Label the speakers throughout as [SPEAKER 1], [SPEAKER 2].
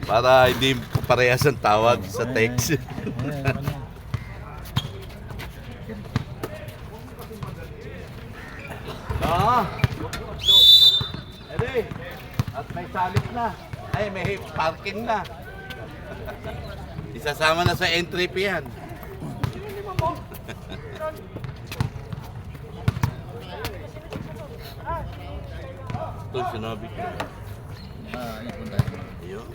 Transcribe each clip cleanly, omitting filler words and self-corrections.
[SPEAKER 1] Para hindi parehas ang tawag sa text. Ede, at may salit na. Ay, may parking na. Isasama na sa entry fee yan. Ito, sinabi ko. Ayun.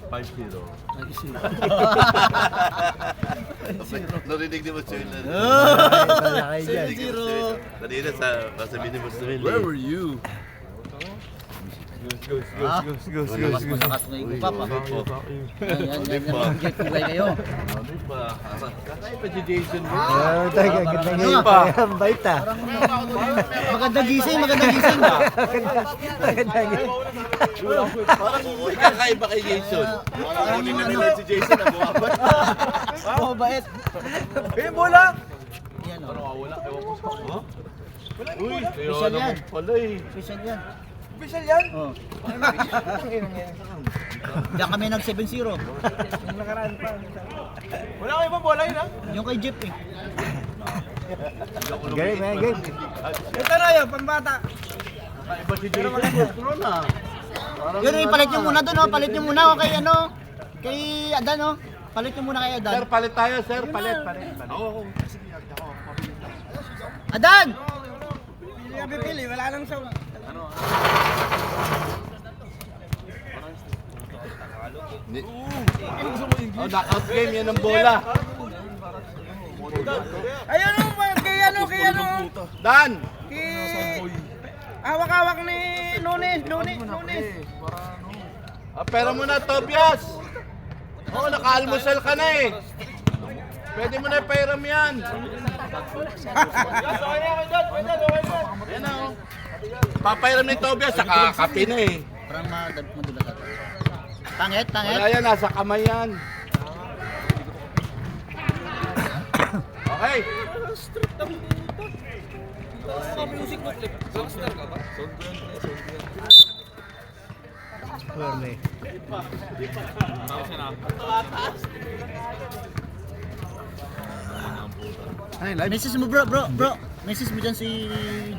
[SPEAKER 1] 5-0. Narinig ni Boss Will.
[SPEAKER 2] 7-0.
[SPEAKER 1] Kanina sa mini Boss Will.
[SPEAKER 3] Where were you?
[SPEAKER 2] Go. Malakas na yung papa. Yan. Jet kulay kayo.
[SPEAKER 1] Ano pa? Kakay pa si Jason mo.
[SPEAKER 4] Baita.
[SPEAKER 2] Magandang gising.
[SPEAKER 1] Parang may kakaiba kay Jason. Kunin na nila si Jason na buwabat.
[SPEAKER 2] Oh, bait.
[SPEAKER 4] Bola!
[SPEAKER 2] Yan o.
[SPEAKER 1] Wala, ewan ko sa ako. Uy,
[SPEAKER 2] Special yan.
[SPEAKER 1] Pala eh.
[SPEAKER 2] Special yan.
[SPEAKER 4] Official yan?
[SPEAKER 2] Oh. Diyan kami nag 7-0.
[SPEAKER 4] Yung nakaraan pa. Wala kayo ba bola yun ha?
[SPEAKER 2] Yung kay Jeep eh.
[SPEAKER 4] Game, game. Ito na yun, pambata.
[SPEAKER 1] Kakaiba si Jason. Puro na.
[SPEAKER 2] Yun, palit nyo muna doon, palit nyo muna kay kay Adan, palit nyo muna kay Adan.
[SPEAKER 1] Sir, palit tayo, sir. Palit.
[SPEAKER 4] Oo.
[SPEAKER 2] Adan!
[SPEAKER 4] Pili ka pipili, wala nang sound.
[SPEAKER 1] Oh, knockout game, yan ang bola.
[SPEAKER 4] Ayun o, kay ano.
[SPEAKER 1] Dan!
[SPEAKER 4] Hawak-hawak ni Lunes.
[SPEAKER 1] Pera mo na, Tobias. Oo, naka-almusal ka na eh. Pwede mo na ipairam yan. Yan na oh. Papairam ni Tobias, saka kape na eh.
[SPEAKER 2] Parang madulas ata. Tangit.
[SPEAKER 1] Wala yan, nasa kamay yan. Okay.
[SPEAKER 2] Message mo bro. Message mo dyan si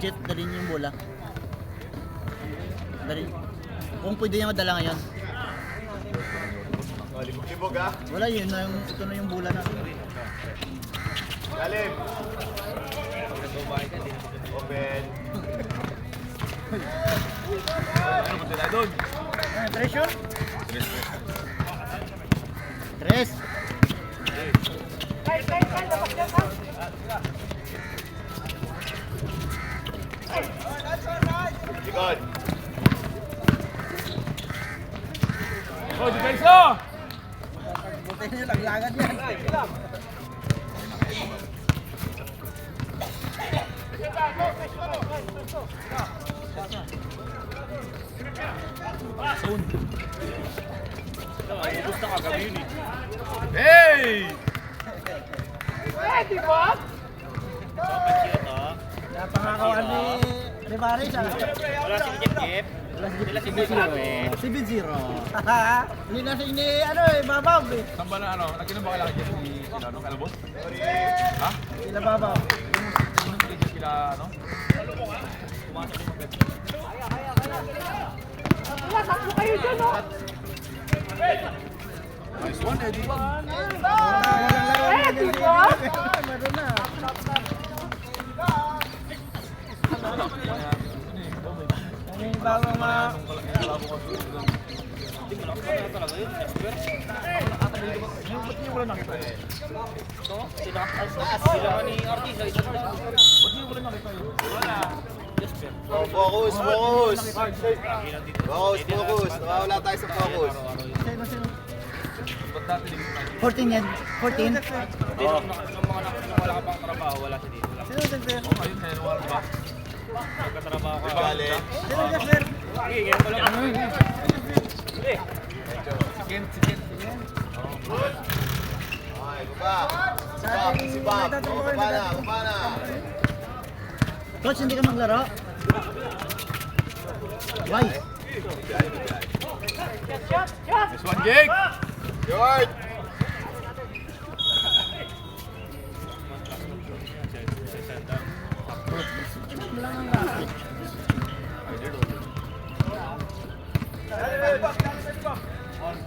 [SPEAKER 2] Jet, dalhin yung bola. Kung pwede niya madala ngayon. Wala yun, ito na yung bola natin.
[SPEAKER 1] Galim. Open. Ano ba sila doon?
[SPEAKER 2] Pressure? Tres.
[SPEAKER 1] Likod.
[SPEAKER 4] Oh, di guys oh! Buti nyo, laglagan yan.
[SPEAKER 1] Hey!
[SPEAKER 4] Di ba? Napangakawan ni Rivares ah.
[SPEAKER 3] Wala si Jeep. Wala si Jeep.
[SPEAKER 2] 7-0.
[SPEAKER 4] Hindi na ni Babaw eh.
[SPEAKER 3] Saan ba na ano? Nagkinom ba kailangan Jeep si ano? Kalabos? Ha?
[SPEAKER 4] Sila Babaw.
[SPEAKER 3] Yung Jeep kila ano? Nice one, Eddie.
[SPEAKER 4] Walang laro di ba? Meron na. Ano yung bagong
[SPEAKER 5] Focus. Wala tayo sa focus.
[SPEAKER 2] 14 yan. 14.
[SPEAKER 3] Yung mga wala ka pang trabaho, wala si dito.
[SPEAKER 4] Sino nag-sir?
[SPEAKER 3] Ayun, sa January, diba? Magkatrabaho ka.
[SPEAKER 5] Galing.
[SPEAKER 4] Sino nag-sir?
[SPEAKER 3] Okay, ngayon ko lang. Si Kent.
[SPEAKER 5] Okay, baba. Si Bob. Baba na.
[SPEAKER 2] Coach, hindi ka maglaro? Why?
[SPEAKER 3] This one, Jake.
[SPEAKER 5] George!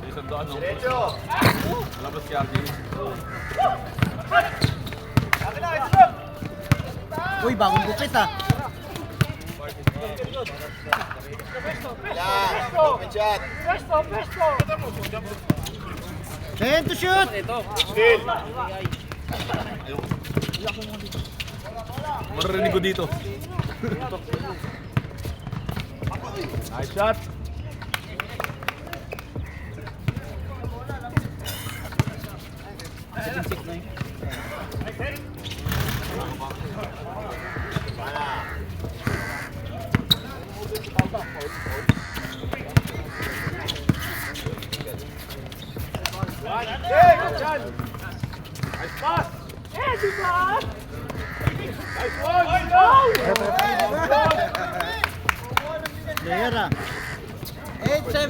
[SPEAKER 3] Isang daan, no?
[SPEAKER 5] Diretso!
[SPEAKER 3] Labas kay RJ.
[SPEAKER 2] Uy, bagong gupit ah.
[SPEAKER 5] Yan! Open shot!
[SPEAKER 2] Ten to shoot.
[SPEAKER 5] Steal!
[SPEAKER 3] Maririnig ko dito. Nice shot.
[SPEAKER 2] Player ah. 8-7.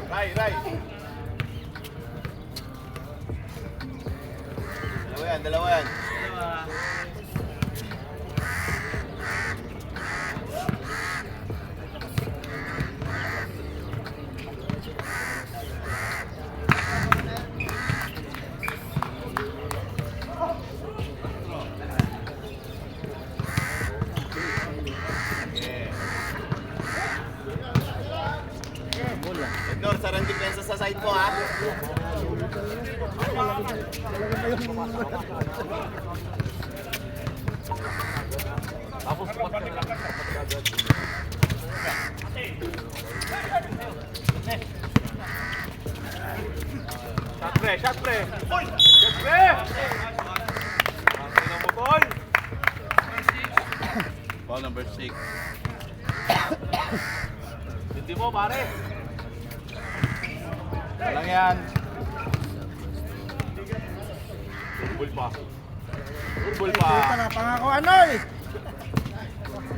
[SPEAKER 5] Ray, Ray! Dalawa yan. Ignore, sarang depensa sa side mo, ha?
[SPEAKER 3] Shot pre, shot pre. Shot pre. Tingnan mo, tol. Ball number 6. Hindi mo, pare. Walang yan. Turbol pa. Turbol pa.
[SPEAKER 2] Napangakuan, Noy!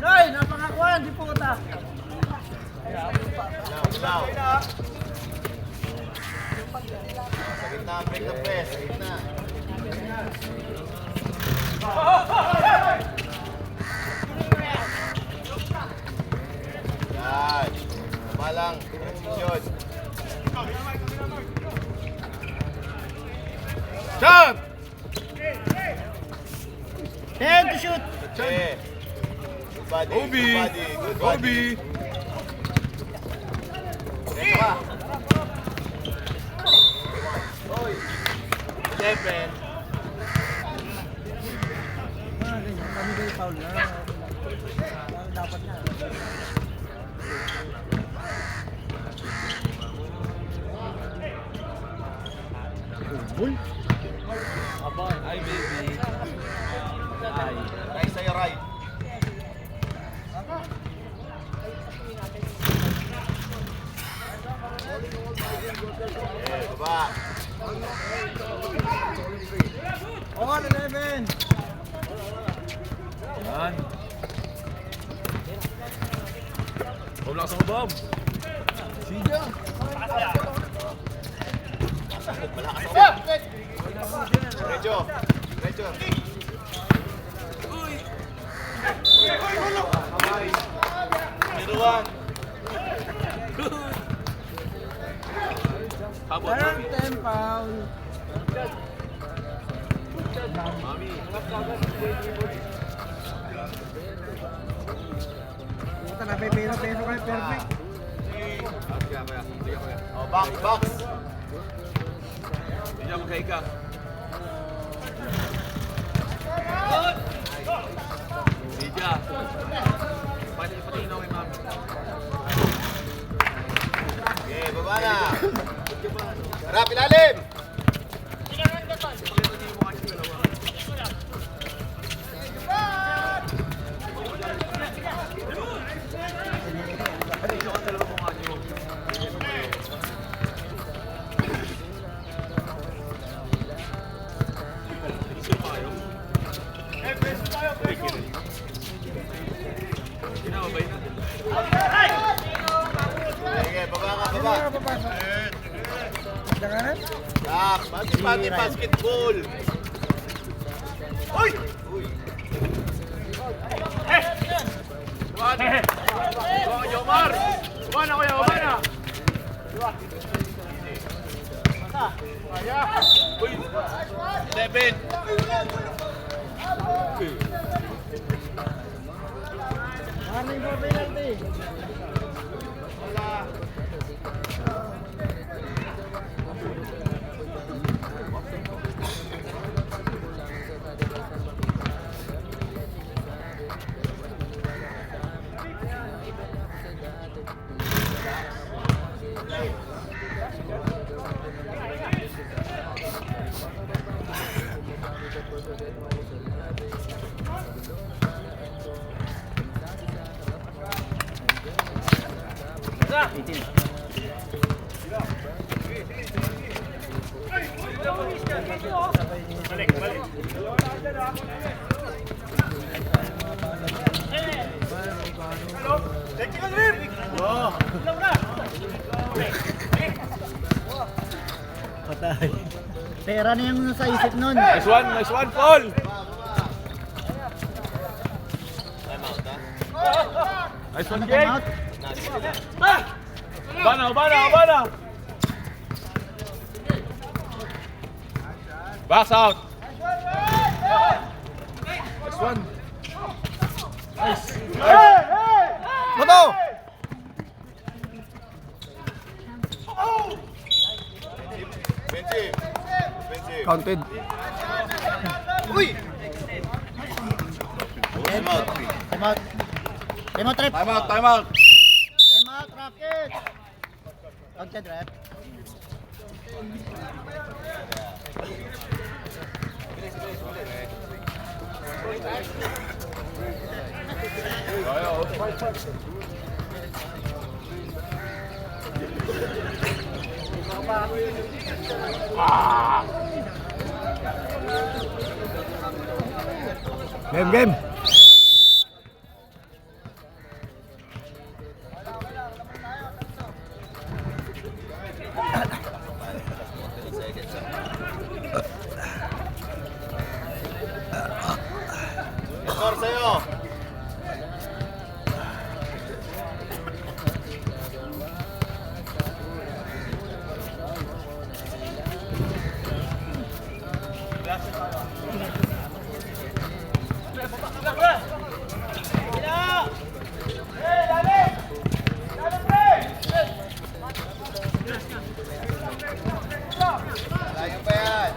[SPEAKER 2] Noy, napangakuan, di puta.
[SPEAKER 5] Now. Sa gitna, break the press. Sa gitna. Yan. Tama lang. Transition.
[SPEAKER 3] Shot!
[SPEAKER 2] 10 to shoot.
[SPEAKER 5] Okay. Good body.
[SPEAKER 3] Obi!
[SPEAKER 5] Good body. Good body.
[SPEAKER 3] Obi!
[SPEAKER 5] Diretso ka.
[SPEAKER 1] 7.
[SPEAKER 2] Kami kayo foul na. Dapat na. Bull.
[SPEAKER 3] Ay, baby. Ay.
[SPEAKER 5] Ray sa'yo, Ray. Okay, baba.
[SPEAKER 2] On 11.
[SPEAKER 3] Yan. Bob, lakas mo, Bob. Siga.
[SPEAKER 5] Diretso. Diretso.
[SPEAKER 1] Tiruan.
[SPEAKER 3] Habot, mami.
[SPEAKER 2] 10 foul.
[SPEAKER 3] Mami.
[SPEAKER 2] Puta na pero kayo perfect.
[SPEAKER 3] Kaya.
[SPEAKER 5] Oh, box, box.
[SPEAKER 3] Hindi ako kay ka. Sidya. Pati na kay mami.
[SPEAKER 5] Okay, baba na. Harap, ilalim.
[SPEAKER 4] kanan?
[SPEAKER 5] Tak, pati basketball. Uy!
[SPEAKER 3] Jomar! Umana kuya, umana!
[SPEAKER 5] Uy! 11.
[SPEAKER 2] Ano yung penalty? Patay. Pera na yung nasa isip nun.
[SPEAKER 3] Nice one, Paul! Nice one, Jake!
[SPEAKER 2] Out.
[SPEAKER 3] Ubana! Box out! Nice one! Nice!
[SPEAKER 1] Bato!
[SPEAKER 5] Benji.
[SPEAKER 1] Counted.
[SPEAKER 5] Uy! Time out.
[SPEAKER 2] Time out. Time out, rep.
[SPEAKER 1] Time out!
[SPEAKER 2] Time out, Rockets. Outside, rep.
[SPEAKER 1] Game!
[SPEAKER 5] Score sa'yo. Layo pa yan.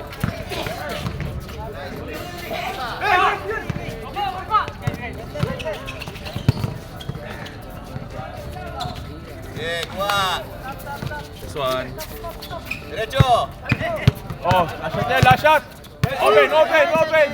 [SPEAKER 5] Okay, kuha.
[SPEAKER 3] This one.
[SPEAKER 5] Diretso.
[SPEAKER 3] Oh, last shot! Open!
[SPEAKER 5] Okay. Okay.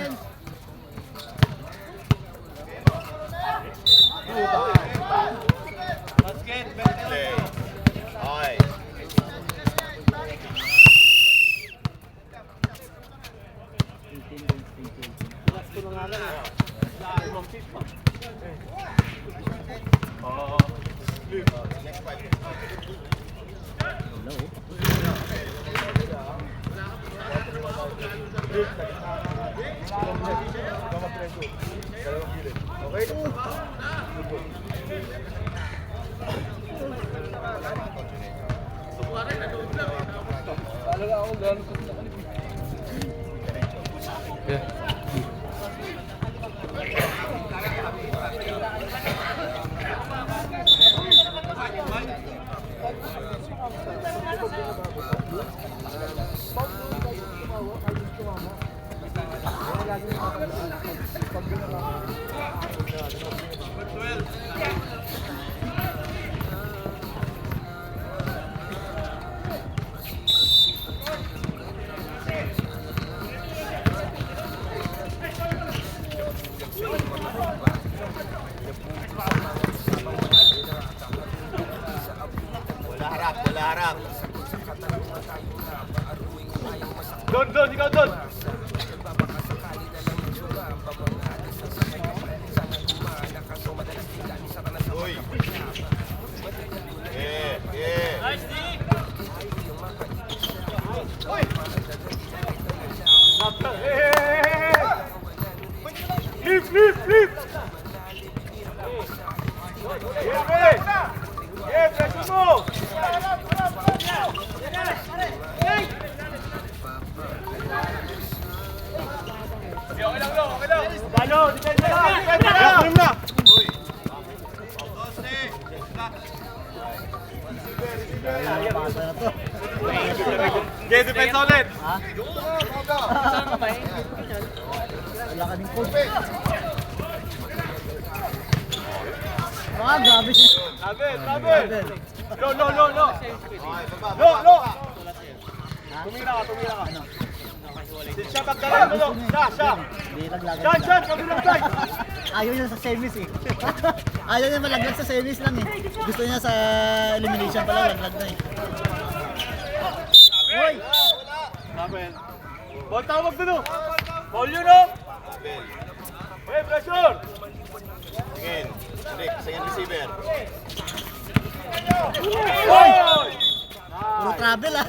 [SPEAKER 5] Wala harap.
[SPEAKER 3] Doon, ikaw doon!
[SPEAKER 5] Uy. Yeah.
[SPEAKER 1] Kunin mo na.
[SPEAKER 3] Okay, defense ulit.
[SPEAKER 2] Wala ka din coach. Ah, grabe siya.
[SPEAKER 3] Travel. No. Tumira ka. Siya pagdalan mo, siya.
[SPEAKER 2] Hindi naglagan
[SPEAKER 3] Sean,
[SPEAKER 2] sila.
[SPEAKER 3] kabilang side.
[SPEAKER 2] Ayaw niya sa semis eh. Ayaw niya malaglag sa semis lang eh. Gusto niya sa elimination pala, laglag na eh. Hoy!
[SPEAKER 3] Travel. Ball tawag dun, oh. Ball yun, oh. Hey, pressure.
[SPEAKER 5] Again. Rick, second receiver.
[SPEAKER 3] Hoy!
[SPEAKER 2] Puro travel ah.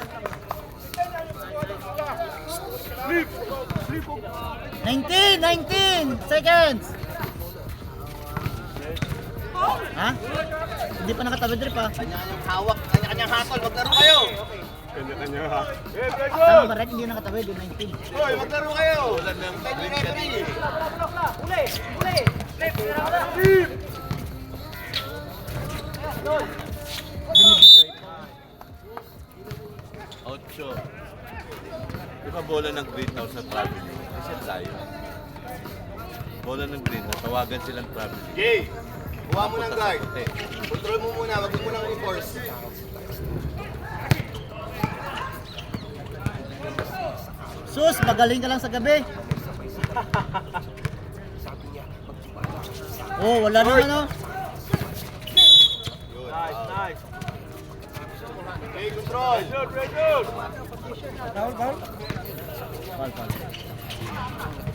[SPEAKER 2] 19 seconds! Ha? Hindi pa nakatabi drip ah.
[SPEAKER 5] Kanya-kanyang hawak, kanya-kanyang hatol. Maglaro kayo.
[SPEAKER 3] Kanya-kanya, ha. Hey,
[SPEAKER 2] Tama
[SPEAKER 3] pressure.
[SPEAKER 2] ba Rek? Hindi nakatabi, di 19.
[SPEAKER 5] Hoy, maglaro kayo. Wala nang referee.
[SPEAKER 1] Ocho. Di ba bola ng greenhouse na traveling? Kasi tayo. Bola ng greenhouse, tawagan silang traveling.
[SPEAKER 5] Jay, kuha mo ng
[SPEAKER 1] Punta sa
[SPEAKER 5] guard.
[SPEAKER 1] puti.
[SPEAKER 5] Control mo muna, wag mo nang enforce.
[SPEAKER 2] Sus, magaling ka lang sa gabi. Oh, wala naman oh.
[SPEAKER 3] Nice.
[SPEAKER 5] Okay, control.
[SPEAKER 3] Pressure.
[SPEAKER 2] Foul.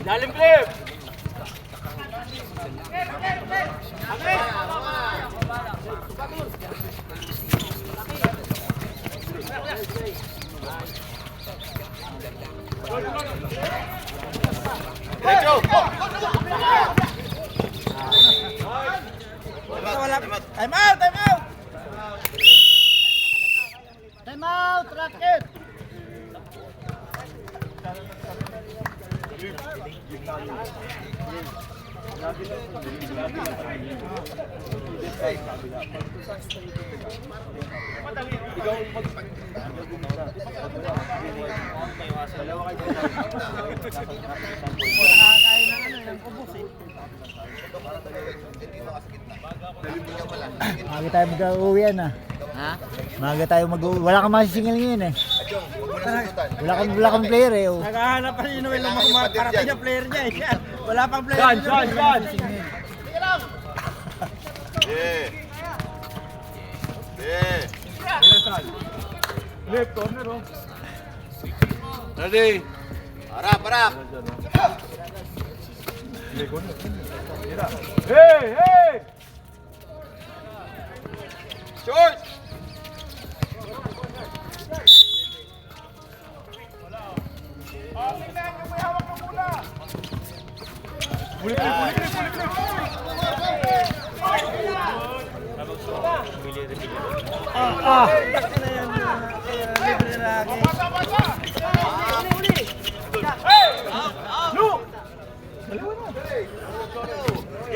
[SPEAKER 3] Lalim clip.
[SPEAKER 5] Diretso.
[SPEAKER 2] Time out, Rocket! Maga tayo mag-uwi yan ah. Ha? Maga tayo mag-uwi. Wala kang masisingil ngayon eh.
[SPEAKER 5] Adjong, huwag mo na susutan.
[SPEAKER 2] Wala kang player eh. Oh.
[SPEAKER 4] Naghahanap pa si Noel ng mga parating na player niya eh. Yan. Wala pang player.
[SPEAKER 3] Sean.
[SPEAKER 5] Yeah. Yeah.
[SPEAKER 3] Left corner, oh.
[SPEAKER 1] Ready?
[SPEAKER 5] Harap.
[SPEAKER 3] Hey!
[SPEAKER 5] Short.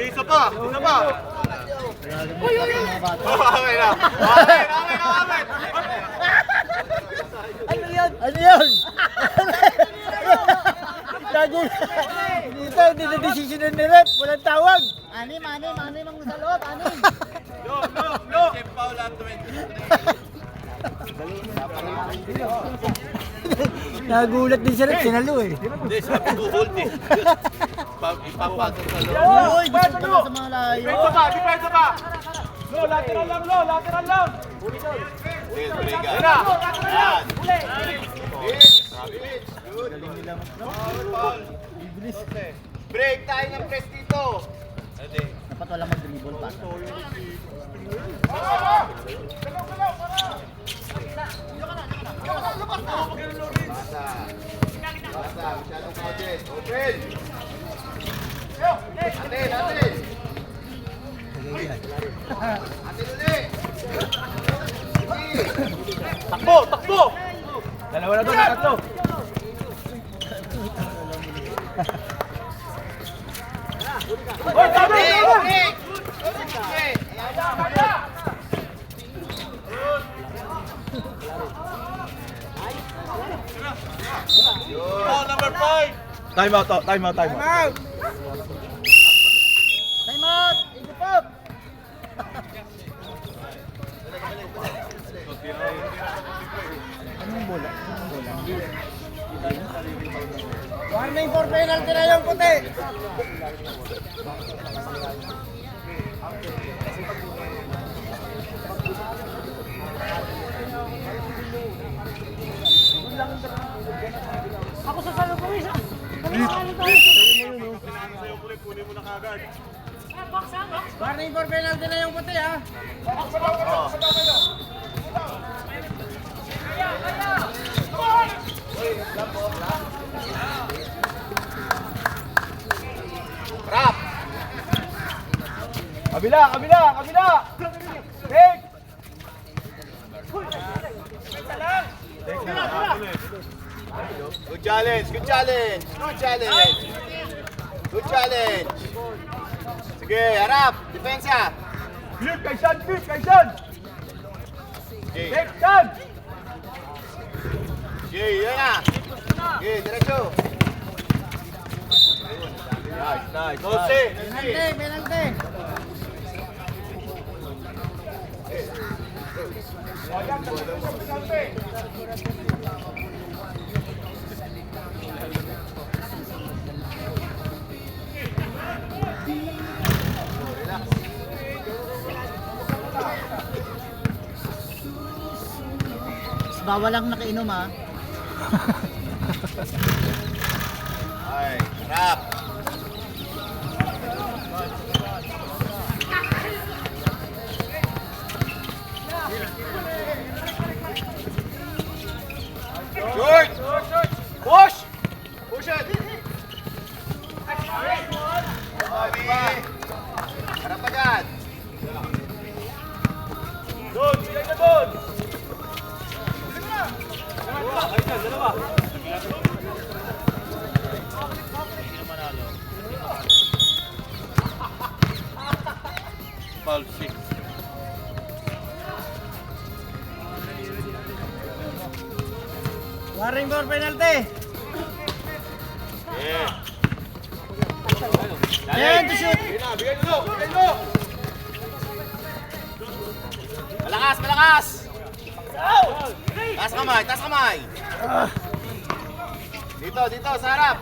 [SPEAKER 3] Isa pa.
[SPEAKER 5] Okay na.
[SPEAKER 2] Ano yun? Gago. Dito, hindi na decision ni Rep. Walang tawag. Anim ang sa loob. Anim.
[SPEAKER 3] No.
[SPEAKER 1] Foul at 23.
[SPEAKER 2] Nagulat din si Rep. Sinalo eh.
[SPEAKER 1] Hindi, sabi ko hold eh. Ipapasok sa loob.
[SPEAKER 2] Uy, gusto pala sa mga layo.
[SPEAKER 3] Depensa pa. No, lateral lang.
[SPEAKER 5] Bill, break
[SPEAKER 3] Yan na.
[SPEAKER 5] Yan. Break tayo ng press dito.
[SPEAKER 2] Dapat walang mag-dribble pa.
[SPEAKER 5] Basta, masyadong crowded. Open. Atin. Atin ulit.
[SPEAKER 3] Takbo. Dalawa na doon, tatlo. Hoy, tama, tama!
[SPEAKER 1] Oh, number 5.
[SPEAKER 3] Time out, time out, time out.
[SPEAKER 2] Time out! Igupop! Anong bola? Anong bola?
[SPEAKER 4] Warning for penalty na yung puti.
[SPEAKER 6] Ako sa salo ko isa.
[SPEAKER 4] Warning for penalty na yung puti ha.
[SPEAKER 5] Rap!
[SPEAKER 3] Kabila, kabila, kabila! Take!
[SPEAKER 5] Good challenge, good challenge, good challenge. Good challenge. Sige, harap, depensa.
[SPEAKER 3] Flip, Kaysan, flip, Kaysan!
[SPEAKER 5] Jay,
[SPEAKER 3] Take, San!
[SPEAKER 5] Jay, yan na. Sige, diretso.
[SPEAKER 3] Nice, nice,
[SPEAKER 5] Dose,
[SPEAKER 4] Penalty, penalty.
[SPEAKER 2] Bawal lang nakainom ha.
[SPEAKER 5] Ay, harap. Short! Push! Push it! Sabi! Harap agad!
[SPEAKER 3] Doon, bilay na doon! Kaysan, dalawa!
[SPEAKER 1] Foul 6.
[SPEAKER 4] Warning for penalty.
[SPEAKER 5] Yeah.
[SPEAKER 2] Ayan, to shoot!
[SPEAKER 5] Bigyan na, bigyan nyo! Bigyan nyo! Malakas, malakas! Taas kamay, taas kamay! Dito, dito, sa harap!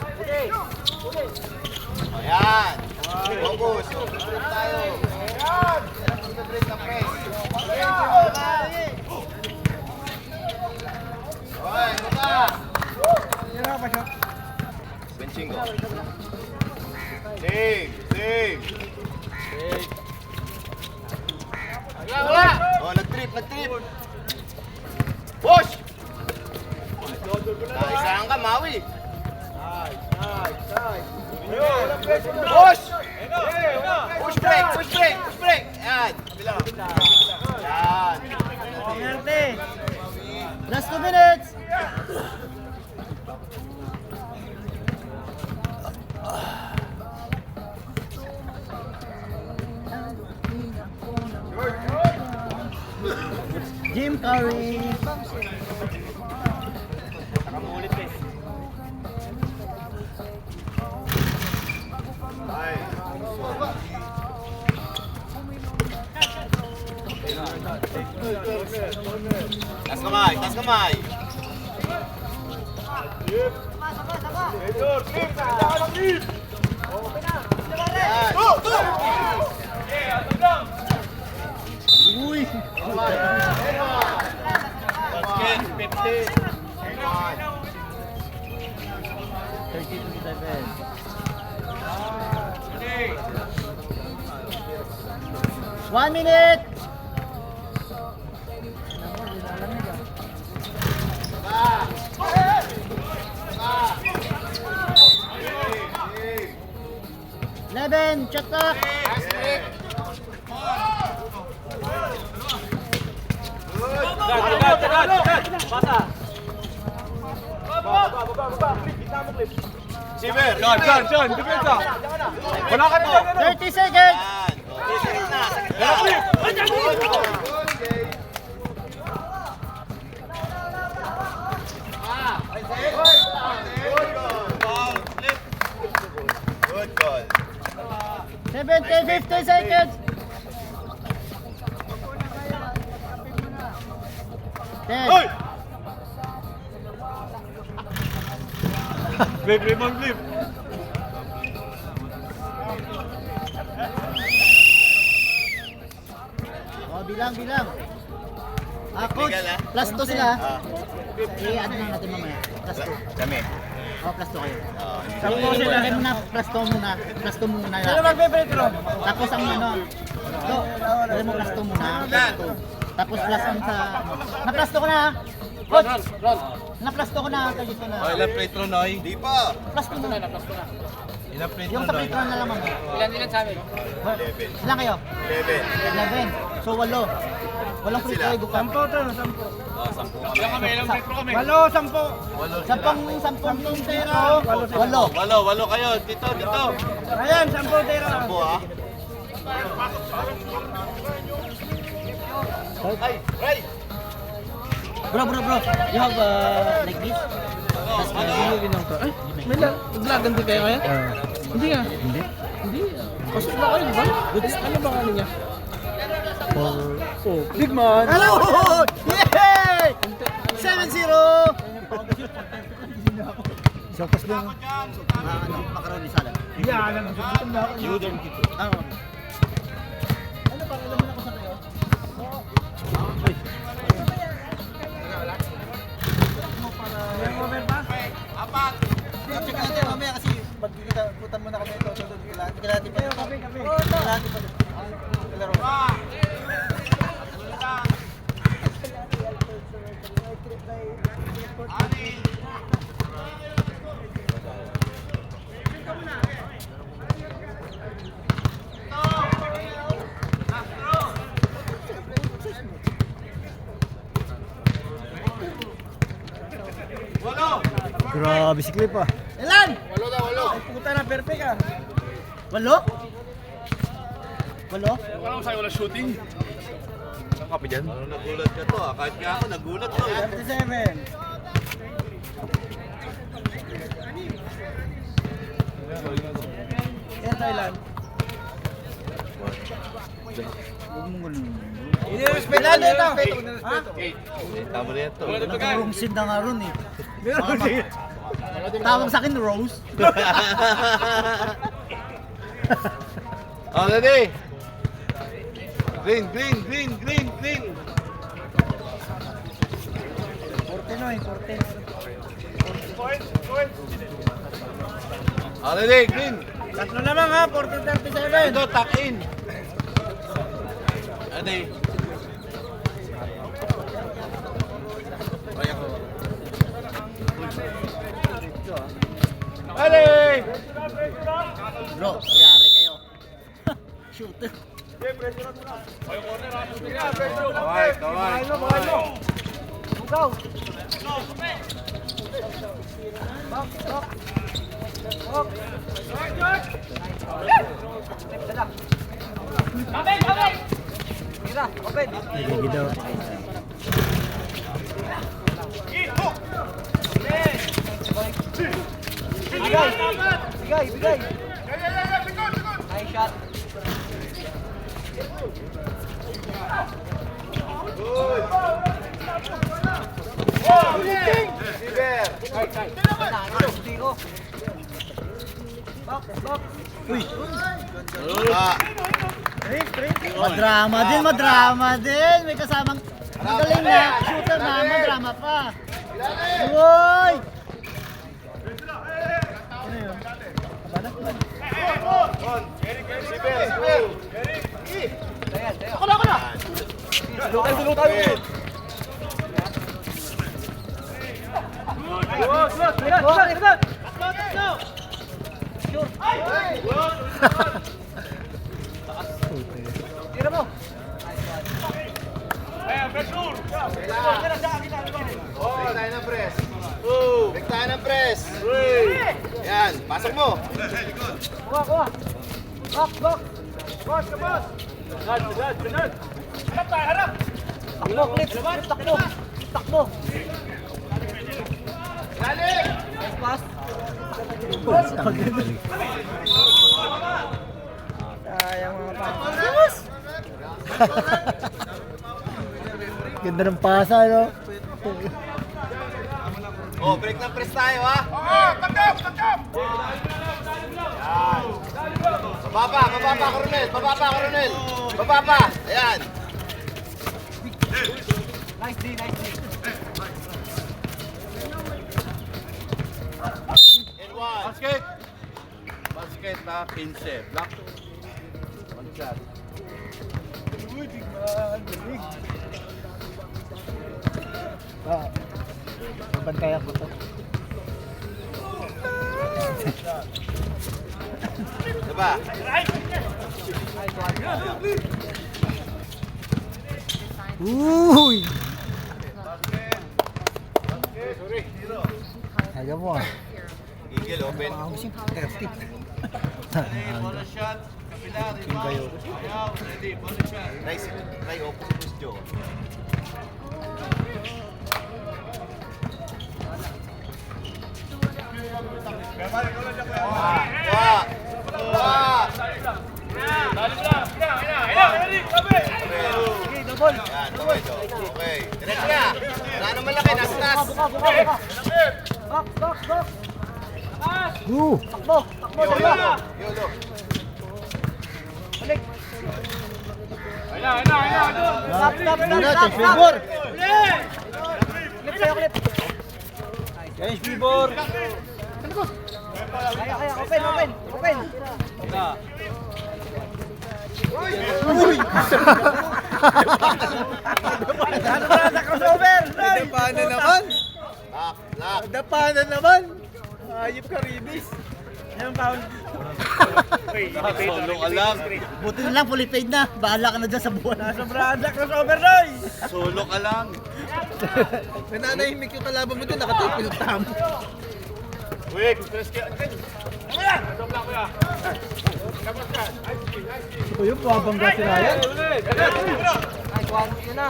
[SPEAKER 5] Ayan! Focus! Focus tayo! Press na press! Okay, buka!
[SPEAKER 4] Zero pa shot.
[SPEAKER 5] Benching go! Save! Save! Wala, wala! Oh, nag-trip, nag-trip! Push! Naisahan ka, Maui! Push! Push break, push break, push break! Ayan! Ayan!
[SPEAKER 4] Penalty.
[SPEAKER 2] Last 2 minutes! Jim Curry!
[SPEAKER 5] Taas kamay, taas kamay!
[SPEAKER 3] Edor, flip! Kailangan ng flip!
[SPEAKER 5] Ayan!
[SPEAKER 2] Uy!
[SPEAKER 5] Basket, 50!
[SPEAKER 2] 1 minute! Eleven, shot clock!
[SPEAKER 3] Agad, agad, agad! Basa! Baba, baba, baba! Flip, gitna mo, flip!
[SPEAKER 5] Siber!
[SPEAKER 3] John, depensa. Wala ka rin dyan, ano?
[SPEAKER 2] 30 seconds!
[SPEAKER 5] Yan! Okay, sakit na, sakit na! Good goal.
[SPEAKER 2] 70, 50 seconds! 10,
[SPEAKER 3] Hoy! Flip, Raymond, flip.
[SPEAKER 2] oh, bilang. Coach,
[SPEAKER 5] Legal, ah?
[SPEAKER 2] plus 2 sila.
[SPEAKER 5] Ah,
[SPEAKER 2] Ano lang natin mamaya? Plus 2.
[SPEAKER 5] kami.
[SPEAKER 2] Oh, plus 2 kayo.
[SPEAKER 5] Hindi
[SPEAKER 2] Sabi
[SPEAKER 5] kami-
[SPEAKER 2] ko sila muna, plus 2 muna. Plus 2 muna.
[SPEAKER 4] Sino magbe-break bro?
[SPEAKER 2] Tapos ang ano, so, dali mo plus 2 muna. Plus 2. Tapos plus 1 sa... Na-plus 2 ko na ha? Coach! Na-plus 2 ko na. Kaya dito na.
[SPEAKER 1] O, ilang plate ron, Noy?
[SPEAKER 5] Hindi pa.
[SPEAKER 2] Plus 2 muna.
[SPEAKER 1] Ilang plate
[SPEAKER 2] Yung
[SPEAKER 1] ron,
[SPEAKER 2] sa
[SPEAKER 1] Noy?
[SPEAKER 2] free throw na lang mami.
[SPEAKER 4] Ilan sa amin?
[SPEAKER 5] 11.
[SPEAKER 2] Ilan kayo?
[SPEAKER 5] 11.
[SPEAKER 2] 11. So, 8. Walang free throw. Gusto.
[SPEAKER 4] 10 to, 10.
[SPEAKER 1] O, 10 kami.
[SPEAKER 3] Ilang kami, ilang break kami.
[SPEAKER 4] 8, 10.
[SPEAKER 1] Walo sila.
[SPEAKER 2] Sampung tira. 8.
[SPEAKER 1] Walo kayo. Dito.
[SPEAKER 4] Ayan, 10 tira.
[SPEAKER 5] Sampo ha? Ay! Ay!
[SPEAKER 2] Bro. You have like this? Tapos
[SPEAKER 4] Ay, may naglagan din kayo ngayon? Hindi nga. Hindi. Pasok na kayo, di ba? Ano ba ano niya? Oh, big man.
[SPEAKER 2] Hello! Yay! 7-0! So, pas lang. Macaroni salad.
[SPEAKER 4] Yan, ang gutom na ako.
[SPEAKER 1] Yudon kito.
[SPEAKER 2] Ano pang alam mo na ko sa kayo? Check natin mamaya kasi pagkikita muna kami ito. Kalahati pa. Kalahati pa. Kalaro. Grabe si Clip ah. Ilan?
[SPEAKER 4] Puta na, perfect ah.
[SPEAKER 2] 8? 8?
[SPEAKER 3] Wala ko sa'yo, wala shooting. Ang kape dyan?
[SPEAKER 1] Ano nagulat ka to ah? Kahit nga ako nagulat to eh.
[SPEAKER 4] 37. Yan, Thailand. Ini-respect na dito. Ha?
[SPEAKER 1] Tama na yan to.
[SPEAKER 2] Nag-room scene na nga ron eh. Tawag sa akin Rose.
[SPEAKER 1] O, ready? Green.
[SPEAKER 4] 49, 40.
[SPEAKER 1] O, ready? Green.
[SPEAKER 4] Tatlo naman ha, 40-37.
[SPEAKER 1] Ito, tuck in. Ready?
[SPEAKER 3] Ready!
[SPEAKER 2] Bro, yari kayo. Shooter.
[SPEAKER 1] Kaway.
[SPEAKER 4] Go!
[SPEAKER 2] Nagigid daw.
[SPEAKER 4] Bigay! Nice shot.
[SPEAKER 5] Ah,
[SPEAKER 2] Madrama din. May kasamang magaling na shooter na, madrama pa. Uy!
[SPEAKER 4] Tira mo!
[SPEAKER 5] Break tayo ng press. Break tayo ng press. Yan. Yan, pasok mo.
[SPEAKER 2] Kuha, kuha. Box, box.
[SPEAKER 3] Sunod. Harap tayo, harap.
[SPEAKER 2] Takbo, clip. Takbo. Takbo. Nice pass. Sayang mga pass. Ganda ng pasa, no?
[SPEAKER 5] Oh, break ng press tayo, ha?
[SPEAKER 3] Tagkap!
[SPEAKER 5] Yan. Bababa, Coronel. Bababa. Ayan.
[SPEAKER 2] Nice D, nice D.
[SPEAKER 5] And one.
[SPEAKER 1] Basket na 15. Black. One shot.
[SPEAKER 2] Bantay ako to.
[SPEAKER 5] Diba?
[SPEAKER 2] Uy! Ayaw mo ah.
[SPEAKER 5] Eagle, open.
[SPEAKER 1] Bonus shot. Kapila. Ayaw. Ready. Bonus shot.
[SPEAKER 5] Try opposite Joe. Wah. Yan, okay, Joe. Okay. Diretso na. Wala nang malaki, nasa taas.
[SPEAKER 2] Box. Takbo, dalawa.
[SPEAKER 5] Yolo.
[SPEAKER 2] Balik.
[SPEAKER 3] Ayun.
[SPEAKER 2] Stop. Fibor. Clip sa'yo, clip.
[SPEAKER 3] Guys, Bibor.
[SPEAKER 2] Kaya, open. Ano ba sa crossover?
[SPEAKER 4] Paano naman?
[SPEAKER 5] Lock.
[SPEAKER 4] Paano naman? Ayop ka, Ribis.
[SPEAKER 2] Ayun, foul.
[SPEAKER 1] Solo ka lang.
[SPEAKER 2] Buti na lang, fully paid na. Bahala ka na dyan sa buwan. Sobrahan sa crossover, Roy.
[SPEAKER 1] Solo ka lang.
[SPEAKER 4] Nananahimik yung kalaban mo doon, nakatayo pinagtamo.
[SPEAKER 3] Wait, press ka.
[SPEAKER 4] O yun, pabangga si Ryan.
[SPEAKER 2] Ay, kuhan yun na.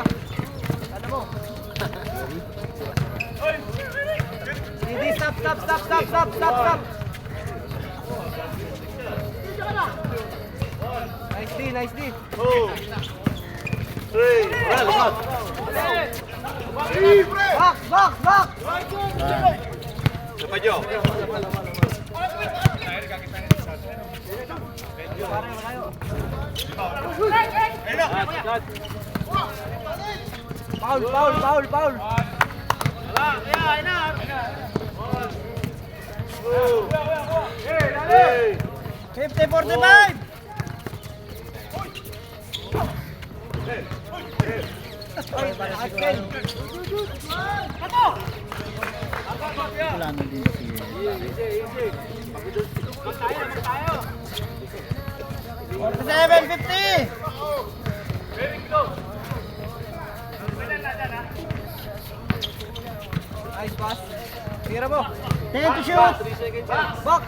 [SPEAKER 2] Ano mo? Hindi, stop. Nice D.
[SPEAKER 3] 2, 3, well,
[SPEAKER 2] Box.
[SPEAKER 5] Isa pa, Joe.
[SPEAKER 2] Foul. 50-45. Wala na din si... 47-50. Nice pass. Tira mo. 10 to shoot. Box.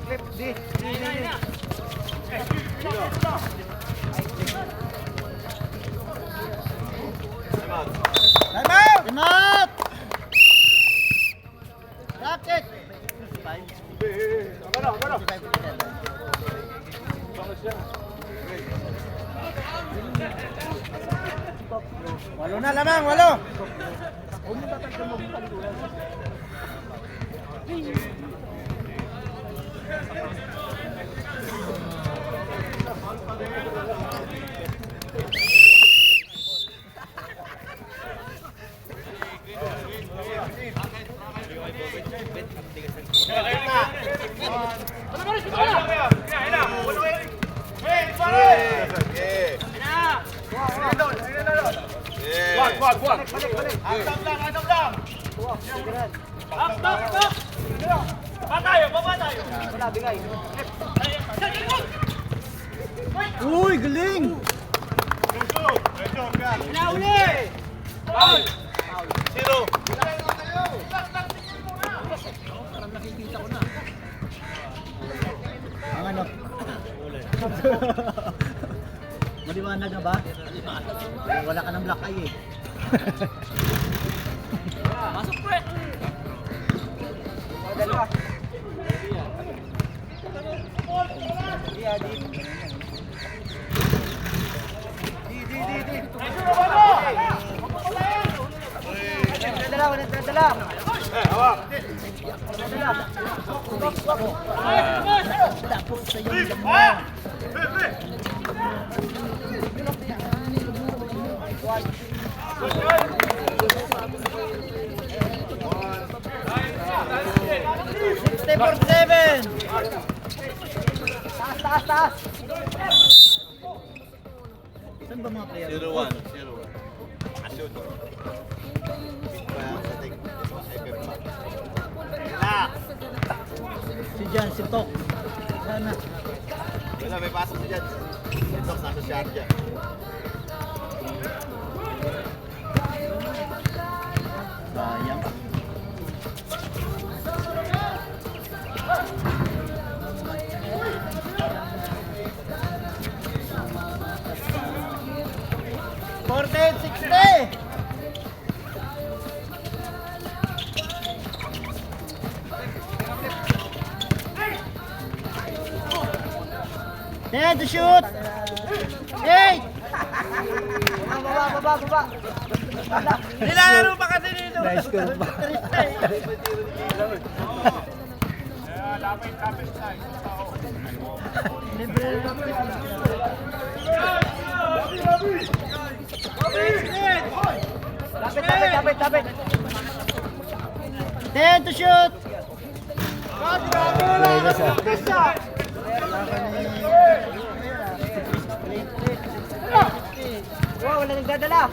[SPEAKER 2] Clip D. Time out. Rocket. Walo na lamang, walo. Uy, galing!
[SPEAKER 3] Zero.
[SPEAKER 2] Maliwanag na ba? Wala ka ng black eye eh.
[SPEAKER 4] Pasok pre!
[SPEAKER 2] Tapos sa yung lamang. Taas. Saan ba mga player?
[SPEAKER 1] 0-1.
[SPEAKER 5] Shoot.
[SPEAKER 2] Si Jan, si Tok. Sana.
[SPEAKER 5] Wala, may pasok si Jan. Ito, nasa Sharjah.
[SPEAKER 2] Sayang. Forte 60. Then to shoot. Hey! Baba. Nilalaro pa kasi dito. Nice score pa. Lapit. Then to shoot. Wow, wala nagdadala.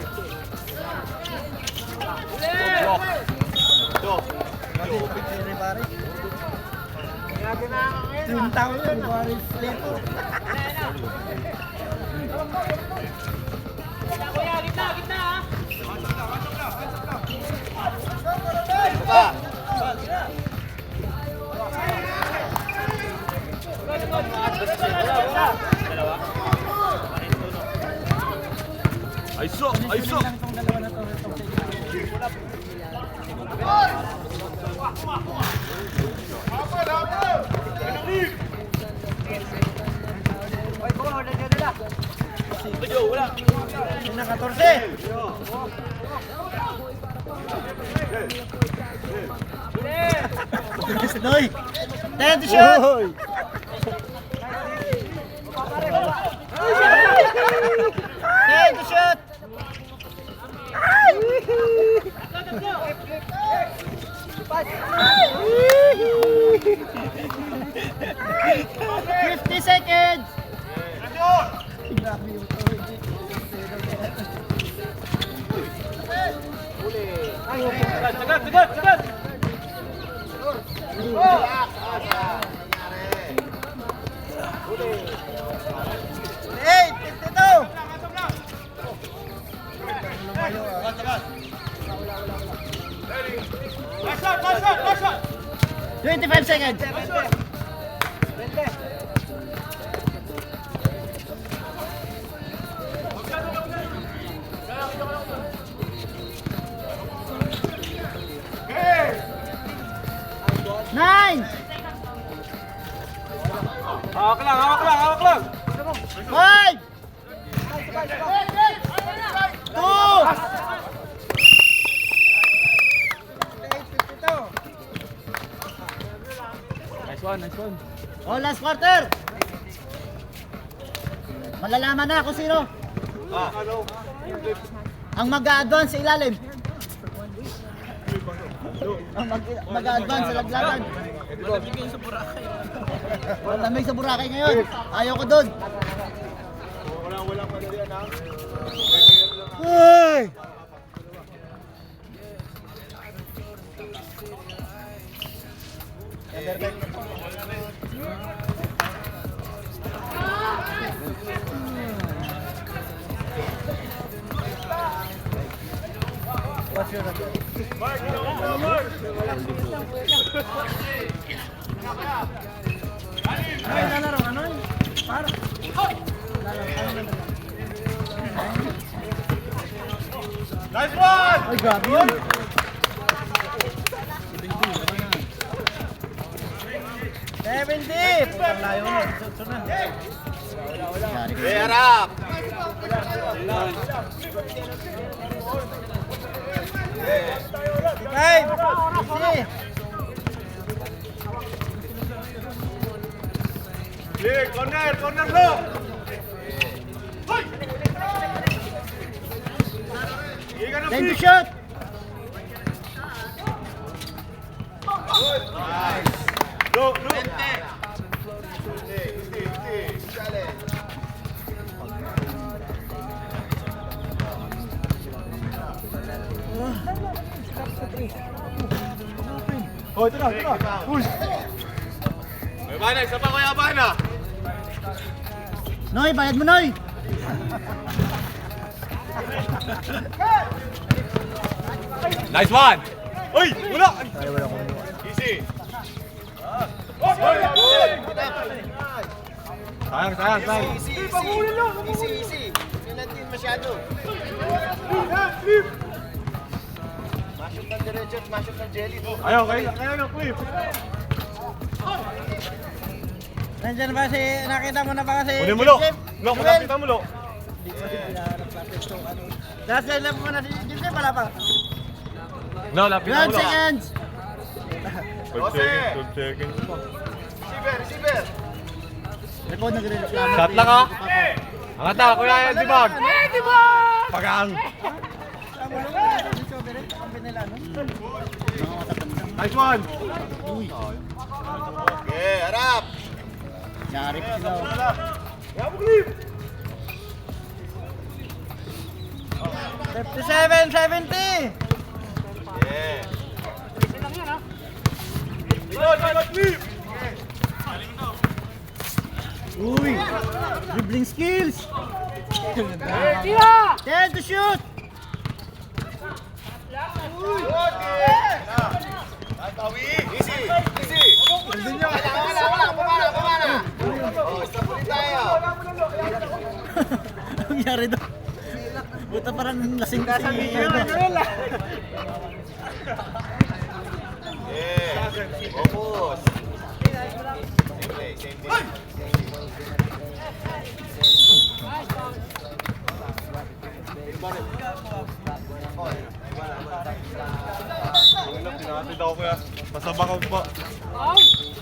[SPEAKER 2] Tuntang yun, Paris Leto.
[SPEAKER 1] Aiso!
[SPEAKER 2] Una 14. Doy. Ten to shoot. Ten to shoot. 50 seconds.
[SPEAKER 3] Sagad!
[SPEAKER 2] Hey, 52. 25 seconds. Nine.
[SPEAKER 3] Hawak lang!
[SPEAKER 2] 5. 2.
[SPEAKER 4] Nice one.
[SPEAKER 2] Oh, last quarter. Malalaman na kung sino ang mag-a-advance sa ilalim. Ang mag-a-advance sa laglagan. Malamig sa Boracay ngayon. Ayaw ko dun.
[SPEAKER 5] Walang pandiyan ha.
[SPEAKER 2] Ay!
[SPEAKER 4] Ay, lalaro, ano?
[SPEAKER 3] Nice one!
[SPEAKER 2] Ay, grabe yun. Putang layo na. Yari ko.
[SPEAKER 5] Okay, harap.
[SPEAKER 2] Hey! Easy!
[SPEAKER 3] Clear, corner, corner low! Hoy! Hindi ka ng
[SPEAKER 2] Time to
[SPEAKER 3] free!
[SPEAKER 2] shoot!
[SPEAKER 3] Low, low!
[SPEAKER 5] Challenge.
[SPEAKER 3] Oh, ito na, ito na! Uy! May bana, isa pa kuya bana!
[SPEAKER 2] Noy, bayad mo, Noy!
[SPEAKER 3] Nice one! Uy! Wala! Easy! Sayang, sayang, sayang.
[SPEAKER 5] Easy, easy. Yun natin masyado. Mashoot ng diretso at mashoot ng jelly.
[SPEAKER 3] Ayaw, kaya ng clip.
[SPEAKER 2] Nandiyan ba si, nakita mo na ba kasi?
[SPEAKER 3] Kunin mo lo! Lo, kulapita mo lo!
[SPEAKER 2] Last line mo na si Jim Jim, wala pa.
[SPEAKER 3] No, lapit na
[SPEAKER 2] 12
[SPEAKER 3] mo lo.
[SPEAKER 2] seconds!
[SPEAKER 3] 12 seconds, 12 seconds pa.
[SPEAKER 5] Receiver, receiver.
[SPEAKER 2] Record nagre-reklamo.
[SPEAKER 3] Shot lang ha! Angat na, kuya yan, dibag! Pagang! Nice one!
[SPEAKER 5] Okay, harap.
[SPEAKER 2] Yari ko sila.
[SPEAKER 3] Kaya mo clip!
[SPEAKER 2] 57-70!
[SPEAKER 5] Yeah.
[SPEAKER 3] Likod, clip!
[SPEAKER 2] Uy! Dribbling skills! 10 to shoot!
[SPEAKER 5] Easy, easy. Wala. Pumana. Oh, stop ulit tayo.
[SPEAKER 2] Ang nangyari doon? Buta parang lasing kasi.
[SPEAKER 5] Yeah. Focus. Same play, same play.
[SPEAKER 3] Tinatid ako kuya. Pasaba ka po.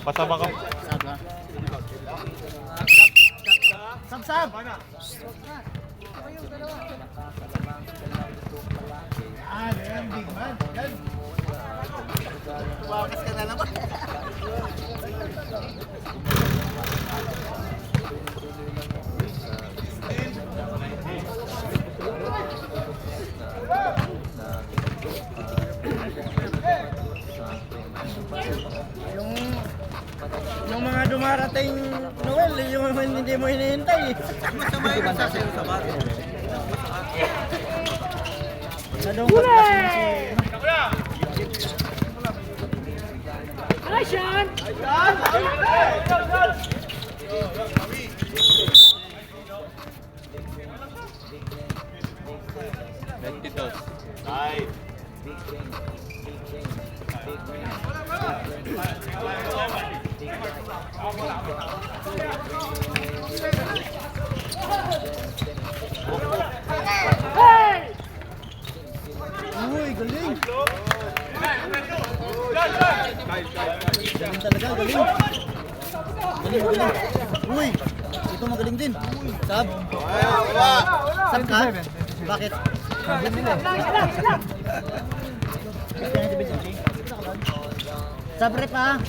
[SPEAKER 3] Pasaba ka.
[SPEAKER 2] Sab-sab! Yan, big man. Yan. Wakas ka na naman. Yung mga dumarating Noel, yung hindi mo hinihintay. Masama yun sa sa'yo sa bato. Nadong pagkas mo si...
[SPEAKER 5] Side.
[SPEAKER 2] Uy, galing! Galing talaga, galing! Galing. Uy, ito magaling din. Sab? Sab ka? Bakit? Sab rep ha?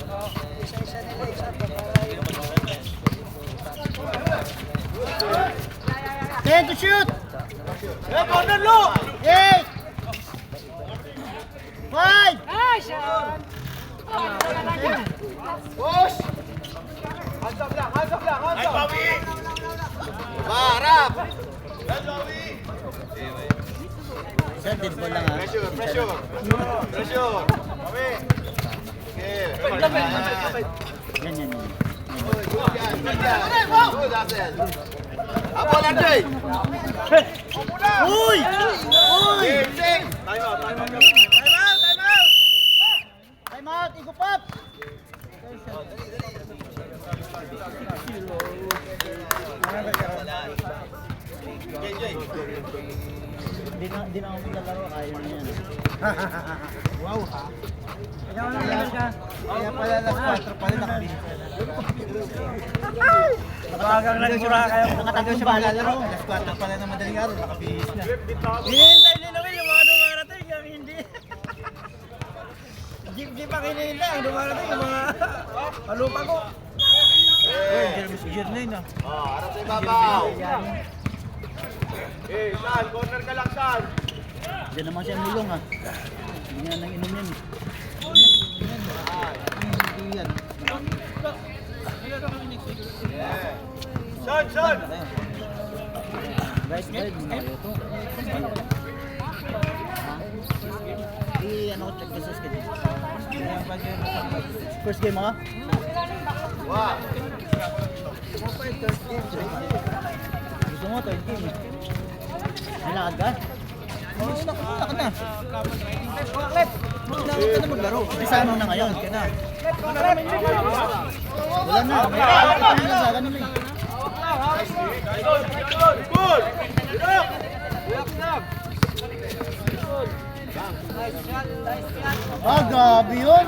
[SPEAKER 2] Ten to shoot!
[SPEAKER 3] Corner low!
[SPEAKER 2] 8! 5!
[SPEAKER 5] Push!
[SPEAKER 3] Ay, Pawi!
[SPEAKER 5] Harap!
[SPEAKER 2] Sir, dead ball lang ha.
[SPEAKER 5] Pressure. Okay. Okay.
[SPEAKER 2] Yan.
[SPEAKER 5] Good yan. Good, Hazel. Habol, RJ.
[SPEAKER 2] Uy! Uy!
[SPEAKER 5] Sing.
[SPEAKER 2] Time out, igupap! Hindi na ako maglalaro, kaya na yan. Wow ha? Kaya pala last 4 pala nakabihis. Nabagang lang mura kayo. Nakatagal siya maglalaro. Last 4 pala na madaling araw, nakabihis na.
[SPEAKER 4] Hinihintay nila yung mga dumarating, yung hindi. Jeep ang hinihintay, ang dumarating yung mga palupa ko. Jermaine ah.
[SPEAKER 5] Harap sa ibabaw.
[SPEAKER 3] Saan? Corner ka lang, saan?
[SPEAKER 2] Diyan naman siya nilong ah. Hindi nga nang inom yan. Hindi yan.
[SPEAKER 3] Saan?
[SPEAKER 2] Guys, guys, mga ito. Ano, check the sauce ka. First game mo ka?
[SPEAKER 5] Wow.
[SPEAKER 2] Gusto mo, third game eh. May lakad ka? Oo, lakad na. Lakad ka na maglaro. Isa ano na ngayon? Ka na. Wala na. May lakad ka na sa ganun eh.
[SPEAKER 3] Good!
[SPEAKER 2] Ah, grabe yun.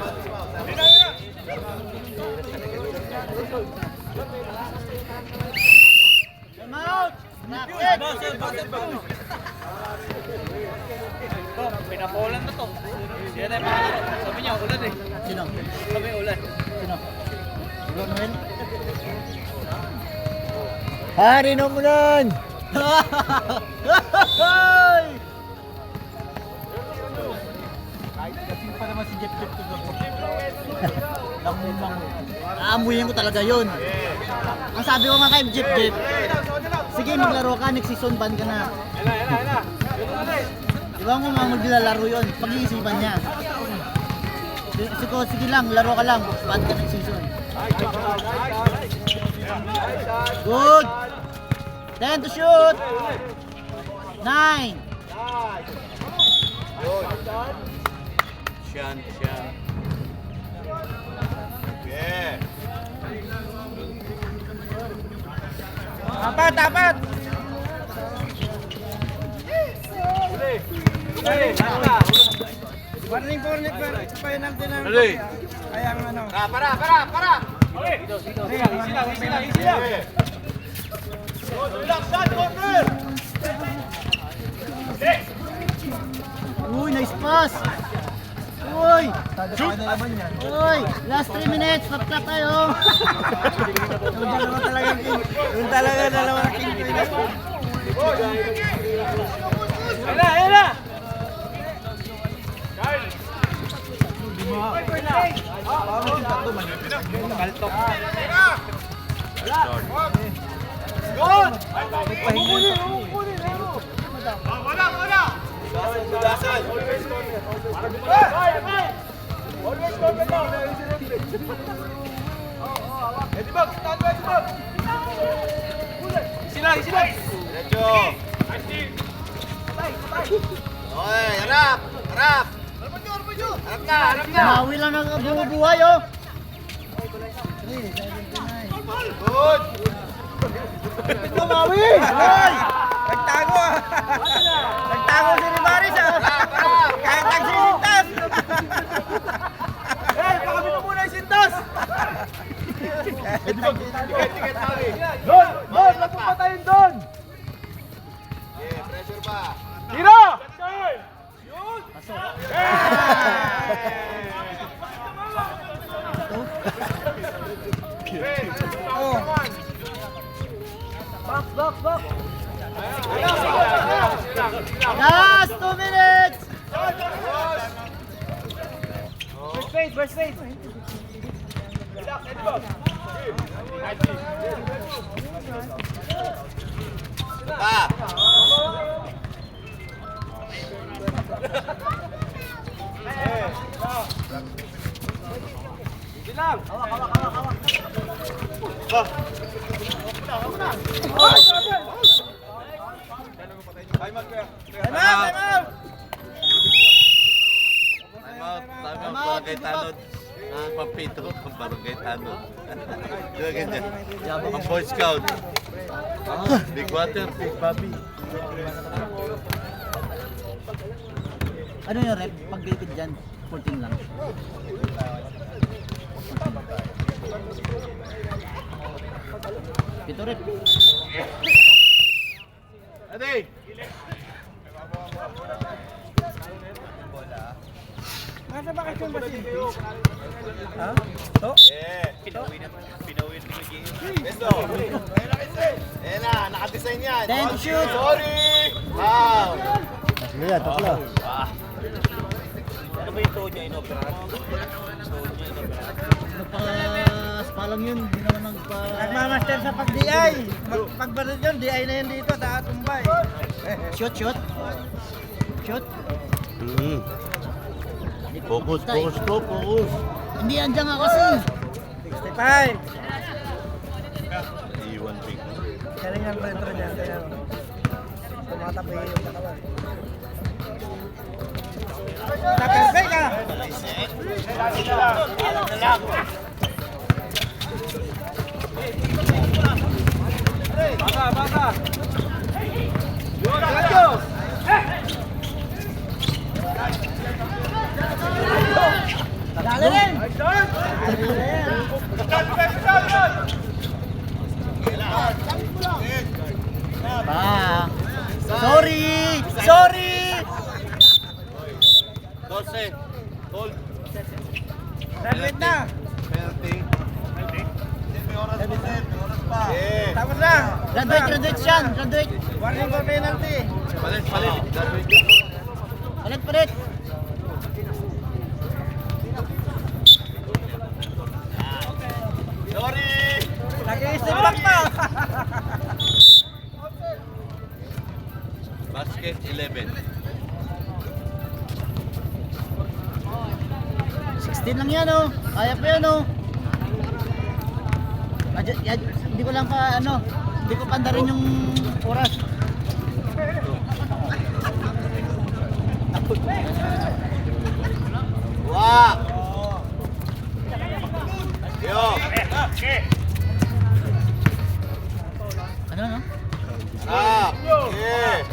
[SPEAKER 2] Time out! Nakit!
[SPEAKER 4] Pinapolan na to. Siya na yung mga sabi niya, ulan eh.
[SPEAKER 2] Sino?
[SPEAKER 4] Sabi ulan.
[SPEAKER 2] Sino? Ronwen?
[SPEAKER 4] Hari na mo nun!
[SPEAKER 2] Kasi pa naman si Jeff Jeff to aamuyin ko talaga yun. Ang sabi ko nga kay Jeff Jeff, sige maglaro ka, next season ban ka na. Diba ko nga maglalaro yun, pag-iisipan niya. Sige lang, laro ka lang, ban ka next season. Good! 10 to shoot! 9!
[SPEAKER 1] Siyan.
[SPEAKER 5] Yeah.
[SPEAKER 4] Tapat! Warning for penalty ng
[SPEAKER 1] Dali.
[SPEAKER 4] kaya ang ano.
[SPEAKER 5] Para.
[SPEAKER 3] Easy lang. Relax, saan? Corner!
[SPEAKER 2] Uy, nice pass! Uy! Uy! Last 3 minutes, flap-flap tayo!
[SPEAKER 4] Yung talaga dalawa na king queen. Ayan na!
[SPEAKER 3] Good! Umukunin! Wala!
[SPEAKER 5] Dasal.
[SPEAKER 3] Always corner lang! Eddie Bag! Sila!
[SPEAKER 5] Diretso. Okay, harap. Harap na.
[SPEAKER 2] Mawi lang nagbubuhay oh!
[SPEAKER 5] Good.
[SPEAKER 2] Mawi!
[SPEAKER 4] Hoy! Nagtago ah! Nagtago si Rivaris ah!
[SPEAKER 5] Harap.
[SPEAKER 4] Kaya tagsisintas!
[SPEAKER 3] Pakamit mo muna yung sintas!
[SPEAKER 5] Tiket, Maui.
[SPEAKER 3] Doon! Nagpapatayin doon!
[SPEAKER 5] Yeah, pressure pa.
[SPEAKER 3] Tira!
[SPEAKER 2] Last 2 minutes!
[SPEAKER 3] First stage!
[SPEAKER 5] Pa.
[SPEAKER 3] Easy lang!
[SPEAKER 1] Time out barangay tanod. Papito, barangay tanod. Diba ganyan? Ang Boy Scout. Big Water, Big Bobby.
[SPEAKER 2] Ano yung rep? Pag-gilipid dyan, 14 lang. Pito rep.
[SPEAKER 1] Ade!
[SPEAKER 5] Besto. Ayan na, nakadesign yan.
[SPEAKER 2] 10 to shoot.
[SPEAKER 5] Sorry! Wow!
[SPEAKER 2] Nagpa-spa lang yun, hindi naman
[SPEAKER 6] Nagmamaster sa pag-DI. Pagbaril yun, DI na yun dito sa Tumbay.
[SPEAKER 2] Shoot, shoot. Shoot.
[SPEAKER 1] Focus, focus to, focus.
[SPEAKER 2] Hindi, andyan nga kasi.
[SPEAKER 6] 65.
[SPEAKER 1] Iwan big.
[SPEAKER 6] Galing ang retro niya. Kaya tumatabi yung katawan. Takerbay ka! Dali rin!
[SPEAKER 2] Pa. Sorry! Sorry!
[SPEAKER 1] 12. Hold.
[SPEAKER 6] Graduate na!
[SPEAKER 1] Penalty.
[SPEAKER 5] Yeah.
[SPEAKER 6] Tapos na!
[SPEAKER 2] Graduate, graduate siyan. Graduate.
[SPEAKER 6] Warning for penalty!
[SPEAKER 1] Palit, palit.
[SPEAKER 2] Palit, palit.
[SPEAKER 5] Sorry!
[SPEAKER 6] Nag-iisip lang pa!
[SPEAKER 1] Basket 11.
[SPEAKER 2] 16 lang yan, oh. Kaya pa yan, oh. Hindi ko lang hindi ko panda rin yung oras.
[SPEAKER 5] Wow! Yo!
[SPEAKER 2] Ano, no?
[SPEAKER 5] Ah! Yeah!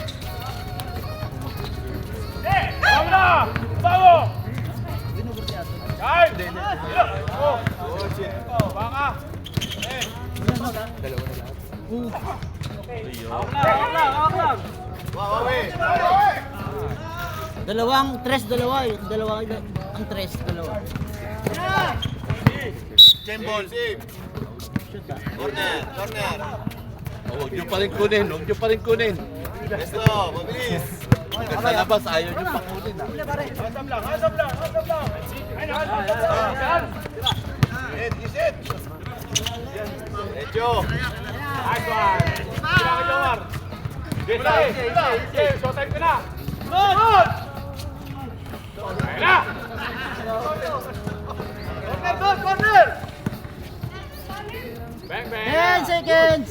[SPEAKER 5] Wow, Wawi!
[SPEAKER 2] Dalawang tres, dalawa. Ang tres, dalawa.
[SPEAKER 1] Jembol.
[SPEAKER 5] Save!
[SPEAKER 2] Shoot ba?
[SPEAKER 5] Corner! Corner!
[SPEAKER 1] Huwag nyo pa rin kunin. Huwag nyo pa rin kunin.
[SPEAKER 5] Besto! Mabilis!
[SPEAKER 1] Sa labas, ayaw nyo pa kunin.
[SPEAKER 5] Derecho!
[SPEAKER 2] Corner! 10 seconds!